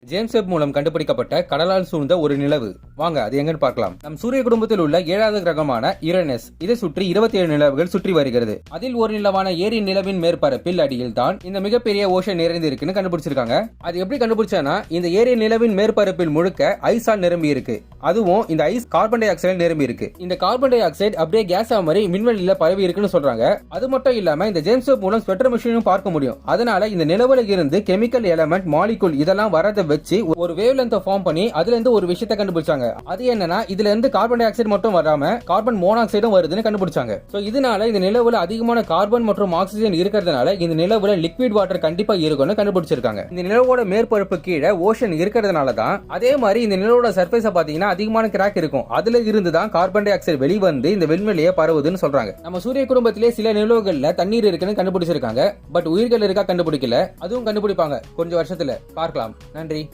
James web மூலம் கண்டுபிடிக்கப்பட்ட கடலால் சூழ்ந்த ஒரு நிலவு. வாங்க அது எங்கன்னு பார்க்கலாம். நம் சூரிய குடும்பத்தில் உள்ள 7வது கிரகமான யுரேனஸ். இதை சுற்றி 27 நிலவுகள் சுற்றி வருகிறது. அதில் ஒரு நிலவான ஏரியன் நிலவின் மேற்பரப்பில் அடியில் தான் இந்த மிகப்பெரிய ஓஷன் நிறைந்து இருக்குன்னு கண்டுபிடிச்சிருக்காங்க. அது எப்படி கண்டுபிடிச்சானா, இந்த ஏரியன் நிலவின் மேற்பரப்பில் முழுக்க ஐஸால் நிரம்பி இருக்கு. அதுவும் இந்த ஐஸ் கார்பன் டை ஆக்சைடு நிரம்பி இருக்கு. இந்த கார்பன் டை ஆக்சைடு அப்படியே கேஸா மாதிரி விண்வெளியில பரவி இருக்குன்னு சொல்றாங்க. அது மட்டும் இல்லாம இந்த ஜேம்ஸ் வெப் மூலம் ஸ்பெக்ட்ரம் மிஷினும் பார்க்க முடியும். அதனால இந்த நிலவுல இருந்து கெமிக்கல் எலமெண்ட், மாலிகுல் இதெல்லாம் வரத வச்சு ஒரு வேவ் லென்த் ஃபார்ம் பண்ணி அதுல இருந்து ஒரு விஷயத்தை கண்டுபிடிச்சாங்க. அது என்னன்னா, இதுல இருந்து கார்பன் டை ஆக்சைடு மட்டும் வராம கார்பன் மோனாக்சைடும் வருதுன்னு கண்டுபிடிச்சாங்க. சோ இதனால இந்த நிலவுல அதிகமான கார்பன் மற்றும் ஆக்சிஜன் இருக்கிறதுனால இந்த நிலவுல லிக்விட் வாட்டர் கண்டிப்பா இருக்கும்னு கண்டுபிடிச்சிருக்காங்க. இந்த நிலவோட மேற்பரப்பு கீழே ஓஷன் இருக்கிறதுனால தான் அதே மாதிரி இந்த நிலவோட சர்ஃபேஸ பாத்தீங்கன்னா அதிகமான கிராக் இருக்கும். அதுல இருந்து தான் கார்பன் டை ஆக்சைடு வெளிவந்து இந்த விண்வெளியே பரவுதுன்னு சொல்றாங்க. நம்ம சூரிய குடும்பத்திலே சில நிலவுகள்ல தண்ணீர் இருக்குன்னு கண்டுபிடிச்சிருக்காங்க. பட் உயிர்கள் இருக்கா கண்டுபிடிக்கல. அதுவும் கண்டுபிடிப்பாங்க கொஞ்சம் வருஷத்துல. பார்க்கலாம். நன்றி.